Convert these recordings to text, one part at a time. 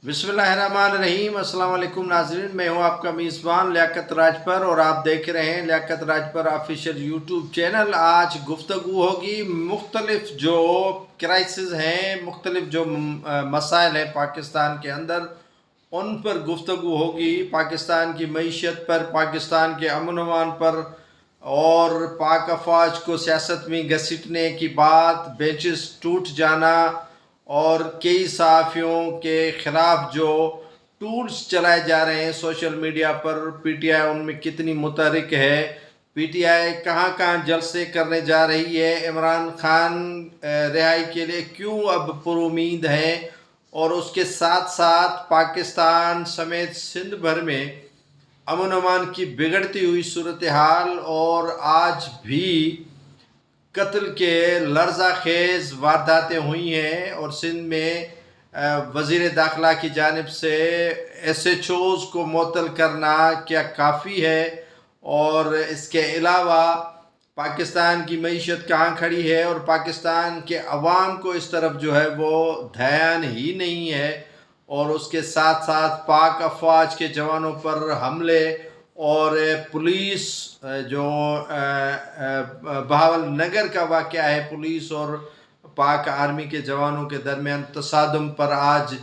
बिस्मिल्लाहिर्रहमानिर्रहीम। अस्सलाम वालेकुम नाज़रीन, मैं हूं आपका मेज़बान लियाकत राजपर और आप देख रहे हैं Liaquat Rajpar official YouTube channel. आज गुफ्तगू होगी मुख्तलिफ जो क्राइसिस हैं, मुख्तलिफ जो मसाइल हैं पाकिस्तान के अंदर, उन पर गुफ्तगू होगी। पाकिस्तान की मईशत पर, पाकिस्तान के अमन अमान पर और पाक अफवाज को सियासत में घसीटने की बात, बेंचेस टूट जाना और कई सहाफ़ियों के ख़िलाफ़ जो टूल्स चलाए जा रहे हैं सोशल मीडिया पर, पीटीआई उनमें कितनी मुतहरिक है, पीटीआई कहाँ कहाँ जलसे करने जा रही है, इमरान खान रिहाई के लिए क्यों अब पुरुमीद है, और उसके साथ साथ पाकिस्तान समेत सिंध भर में अमन अमान की बिगड़ती हुई सूरत हाल और आज भी कत्ल के लर्जा खेज़ वारदातें हुई हैं। और सिंध में वज़ीर दाखिला की जानिब से SHOs को मुअत्तल करना क्या काफ़ी है, और इसके अलावा पाकिस्तान की मईशत कहाँ खड़ी है और पाकिस्तान के अवाम को इस तरफ जो है वो ध्यान ही नहीं है। और उसके साथ साथ पाक अफवाज के जवानों पर हमले और पुलिस जो बहावल नगर का वाक़या है, पुलिस और पाक आर्मी के जवानों के दरमियान तसादम पर आज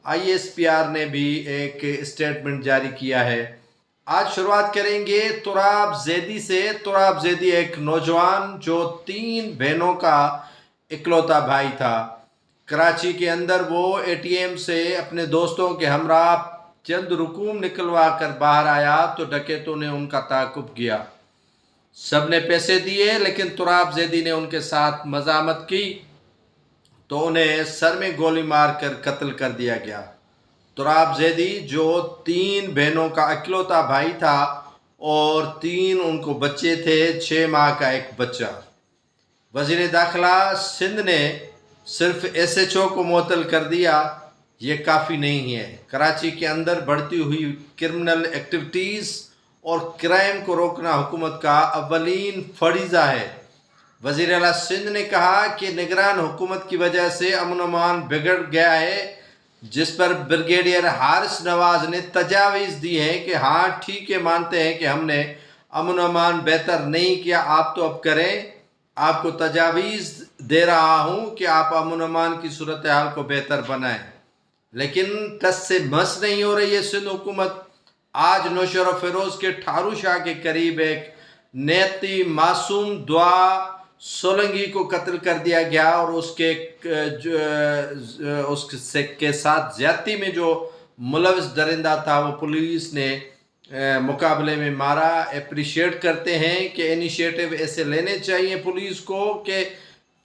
ISPR ने भी एक स्टेटमेंट जारी किया है। आज शुरुआत करेंगे तुराब ज़ैदी से। तुराब ज़ैदी एक नौजवान जो 3 बहनों का इकलौता भाई था। कराची के अंदर वो ATM से अपने दोस्तों के हमरा चंद रुकूम निकलवा कर बाहर आया तो डकैतों ने उनका ताक़ुब किया। सब ने पैसे दिए, लेकिन तुराब ज़ैदी ने उनके साथ मज़ामत की तो उन्हें सर में गोली मार कर कत्ल कर दिया गया। तुराब ज़ैदी जो 3 बहनों का इकलौता भाई था और 3 उनको बच्चे थे, 6 माह का एक बच्चा। वज़ीर दाखिला सिंध ने सिर्फ SHO को मुअत्तल कर दिया, ये काफ़ी नहीं है। कराची के अंदर बढ़ती हुई क्रिमिनल एक्टिविटीज़ और क्राइम को रोकना हुकूमत का अव्वलीन फरीज़ा है। वज़ीर आला सिंध ने कहा कि निगरान हुकूमत की वजह से अमन अमान बिगड़ गया है, जिस पर ब्रिगेडियर हारिस नवाज़ ने तजावीज़ दी है कि हाँ ठीक है, मानते हैं कि हमने अमन अमान बेहतर नहीं किया, आप तो अब करें, आपको तजावीज़ दे रहा हूँ कि आप अमन अमान की सूरत हाल को बेहतर बनाएं। लेकिन टस से मस नहीं हो रही है सिंध हुकूमत। आज नौशर फ़िरोज़ के ठारू शाह के करीब एक नेती मासूम दुआ सोलंगी को कत्ल कर दिया गया और उसके के साथ ज़्यादती में जो मुलविस दरिंदा था वो पुलिस ने मुकाबले में मारा। अप्रिशिएट करते हैं कि इनिशिएटिव ऐसे लेने चाहिए पुलिस को कि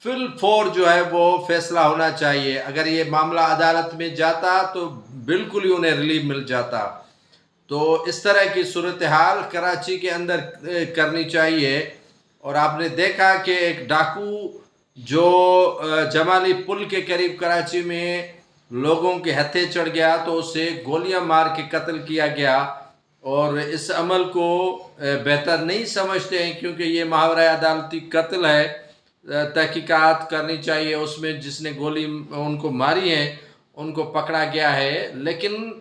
फिल फौर जो है वो फैसला होना चाहिए। अगर ये मामला अदालत में जाता तो बिल्कुल ही उन्हें रिलीफ मिल जाता। तो इस तरह की सूरत हाल कराची के अंदर करनी चाहिए। और आपने देखा कि एक डाकू जो जमाली पुल के करीब कराची में लोगों के हत्थे चढ़ गया तो उसे गोलियां मार के कत्ल किया गया, और इस अमल को बेहतर नहीं समझते हैं क्योंकि ये माहवरा अदालती कत्ल है। तहकीकात करनी चाहिए, उसमें जिसने गोली उनको मारी है उनको पकड़ा गया है। लेकिन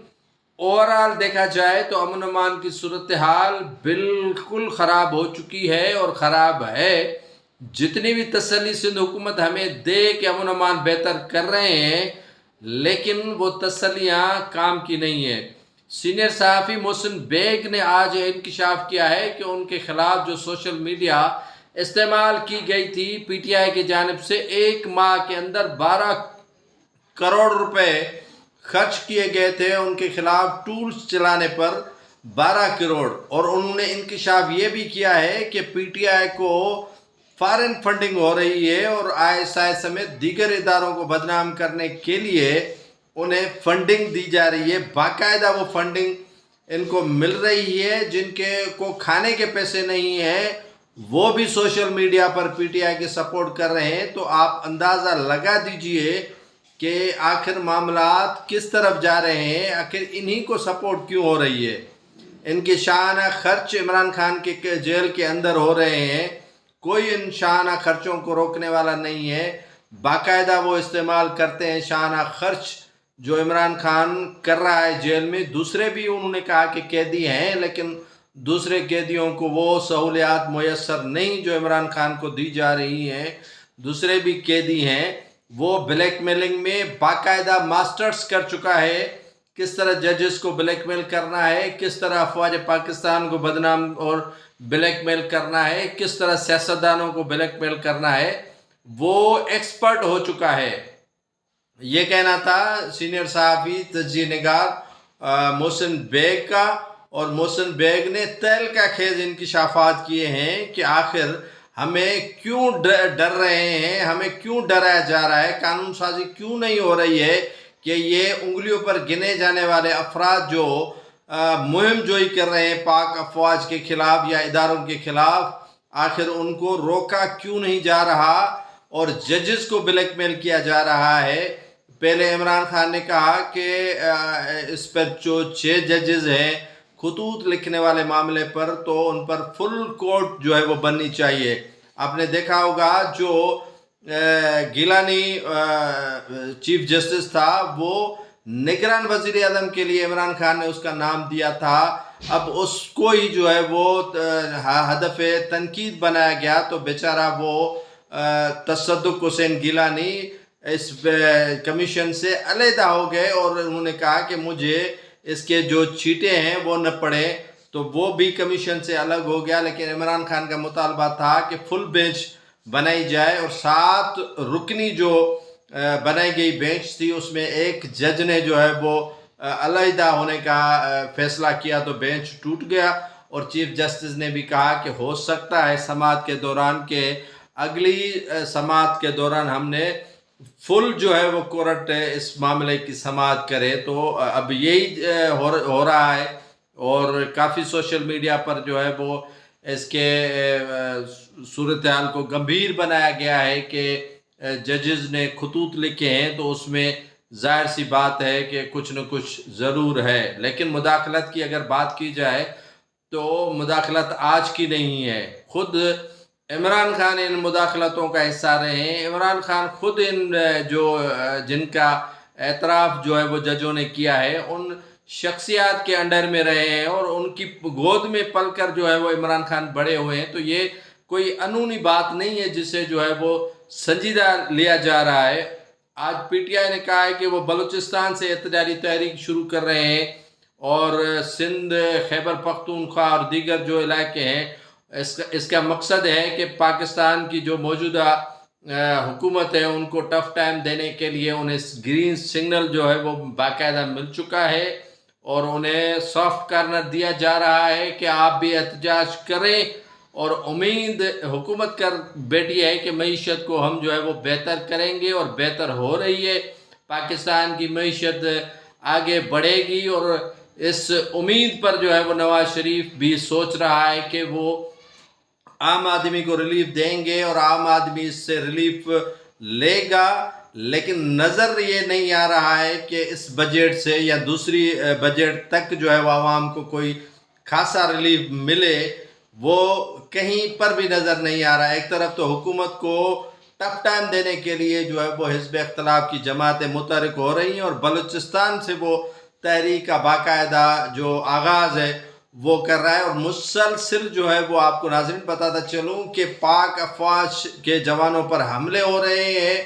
ओवरऑल देखा जाए तो अमन अमान की सूरत हाल बिल्कुल ख़राब हो चुकी है और ख़राब है। जितनी भी तसल्ली सिंध हुकूमत हमें दे कि अमन अमान बेहतर कर रहे हैं, लेकिन वो तसल्लियाँ काम की नहीं है। सीनियर सहाफ़ी मोहसिन बेग ने आज इंकशाफ किया है कि उनके ख़िलाफ़ जो सोशल मीडिया इस्तेमाल की गई थी PTI की जानिब से, 1 माह के अंदर 12 करोड़ रुपए खर्च किए गए थे उनके खिलाफ टूल्स चलाने पर 12 करोड़। और उन्होंने इंकशाफ ये भी किया है कि PTI को फॉरेन फंडिंग हो रही है और ISI समेत दीगर इदारों को बदनाम करने के लिए उन्हें फंडिंग दी जा रही है। बाकायदा वो फंडिंग इनको मिल रही है। जिनके को खाने के पैसे नहीं हैं वो भी सोशल मीडिया पर PTI के सपोर्ट कर रहे हैं। तो आप अंदाज़ा लगा दीजिए कि आखिर मामलात किस तरफ जा रहे हैं, आखिर इन्हीं को सपोर्ट क्यों हो रही है। इनके शाहाना खर्च इमरान खान के जेल के अंदर हो रहे हैं, कोई इन शाहाना खर्चों को रोकने वाला नहीं है। बाकायदा वो इस्तेमाल करते हैं शाहाना खर्च جو عمران خان کر رہا ہے جیل میں، دوسرے بھی انہوں نے کہا کہ قیدی ہیں، لیکن دوسرے قیدیوں کو وہ سہولیات میسر نہیں جو عمران خان کو دی جا رہی ہیں۔ دوسرے بھی قیدی ہیں، وہ بلیک میلنگ میں باقاعدہ ماسٹرز کر چکا ہے، کس طرح ججز کو بلیک میل کرنا ہے، کس طرح افواج پاکستان کو بدنام اور بلیک میل کرنا ہے، کس طرح سیاستدانوں کو بلیک میل کرنا ہے، وہ ایکسپرٹ ہو چکا ہے۔ یہ کہنا تھا سینئر صحافی تجزیہ نگار محسن بیگ کا، اور محسن بیگ نے تہلکہ خیز انکشافات کیے ہیں کہ آخر ہمیں کیوں ڈر رہے ہیں، ہمیں کیوں ڈرایا جا رہا ہے، قانون سازی کیوں نہیں ہو رہی ہے کہ یہ انگلیوں پر گنے جانے والے افراد جو مہم جوئی کر رہے ہیں پاک افواج کے خلاف یا اداروں کے خلاف، آخر ان کو روکا کیوں نہیں جا رہا اور ججز کو بلیک میل کیا جا رہا ہے۔ پہلے عمران خان نے کہا کہ اس پر جو 6 ججز ہیں خطوط لکھنے والے معاملے پر، تو ان پر فل کورٹ جو ہے وہ بننی چاہیے۔ آپ نے دیکھا ہوگا جو گیلانی چیف جسٹس تھا، وہ نگران وزیر اعظم کے لیے عمران خان نے اس کا نام دیا تھا، اب اس کو ہی جو ہے وہ ہدف تنقید بنایا گیا، تو بیچارہ وہ تصدق حسین گیلانی اس کمیشن سے علیحدہ ہو گئے، اور انہوں نے کہا کہ مجھے اس کے جو چھیٹے ہیں وہ نہ پڑے، تو وہ بھی کمیشن سے الگ ہو گیا۔ لیکن عمران خان کا مطالبہ تھا کہ فل بینچ بنائی جائے، اور 7 رکنی جو بنائی گئی بینچ تھی اس میں ایک جج نے جو ہے وہ علیحدہ ہونے کا فیصلہ کیا، تو بینچ ٹوٹ گیا، اور چیف جسٹس نے بھی کہا کہ ہو سکتا ہے سماعت کے دوران کہ اگلی سماعت کے دوران ہم نے فل جو ہے وہ کورٹ اس معاملے کی سماعت کرے۔ تو اب یہی ہو رہا ہے، اور کافی سوشل میڈیا پر جو ہے وہ اس کے صورتحال کو گمبھیر بنایا گیا ہے کہ ججز نے خطوط لکھے ہیں، تو اس میں ظاہر سی بات ہے کہ کچھ نہ کچھ ضرور ہے۔ لیکن مداخلت کی اگر بات کی جائے تو مداخلت آج کی نہیں ہے، خود عمران خان ان مداخلتوں کا حصہ رہے ہیں۔ عمران خان خود جن کا اعتراف جو ہے وہ ججوں نے کیا ہے، ان شخصیات کے انڈر میں رہے ہیں، اور ان کی گود میں پل کر جو ہے وہ عمران خان بڑے ہوئے ہیں، تو یہ کوئی انہونی بات نہیں ہے جسے جو ہے وہ سنجیدہ لیا جا رہا ہے۔ آج پی ٹی آئی نے کہا ہے کہ وہ بلوچستان سے احتجاجی تحریک شروع کر رہے ہیں، اور سندھ، خیبر پختونخوا اور دیگر جو علاقے ہیں، اس کا مقصد ہے کہ پاکستان کی جو موجودہ حکومت ہے ان کو ٹف ٹائم دینے کے لیے انہیں گرین سگنل جو ہے وہ باقاعدہ مل چکا ہے، اور انہیں سافٹ کارنر دیا جا رہا ہے کہ آپ بھی احتجاج کریں، اور امید حکومت کر بیٹھی ہے کہ معیشت کو ہم جو ہے وہ بہتر کریں گے، اور بہتر ہو رہی ہے۔ پاکستان کی معیشت آگے بڑھے گی، اور اس امید پر جو ہے وہ نواز شریف بھی سوچ رہا ہے کہ وہ عام آدمی کو ریلیف دیں گے، اور عام آدمی اس سے ریلیف لے گا، لیکن نظر یہ نہیں آ رہا ہے کہ اس بجٹ سے یا دوسری بجٹ تک جو ہے وہ عوام کو کوئی خاصا ریلیف ملے، وہ کہیں پر بھی نظر نہیں آ رہا ہے۔ ایک طرف تو حکومت کو ٹف ٹائم دینے کے لیے جو ہے وہ حزب اختلاف کی جماعتیں متحرک ہو رہی ہیں، اور بلوچستان سے وہ تحریک کا باقاعدہ جو آغاز ہے وہ کر رہا ہے، اور مسلسل جو ہے وہ آپ کو ناظرین بتاتا چلوں کہ پاک افواج کے جوانوں پر حملے ہو رہے ہیں،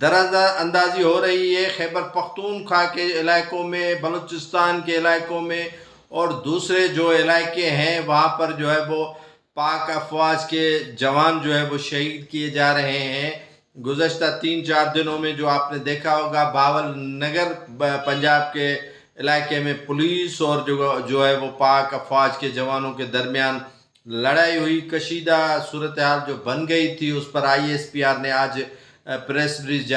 درجہ اندازی ہو رہی ہے خیبر پختونخوا کے علاقوں میں، بلوچستان کے علاقوں میں، اور دوسرے جو علاقے ہیں وہاں پر جو ہے وہ پاک افواج کے جوان جو ہے وہ شہید کیے جا رہے ہیں۔ گزشتہ 3-4 دنوں میں جو آپ نے دیکھا ہوگا باول نگر پنجاب کے علاقے میں پولیس اور جو ہے وہ پاک افواج کے جوانوں کے درمیان لڑائی ہوئی، کشیدہ صورتحال جو بن گئی تھی، اس پر ISPR نے آج پریس ریلیز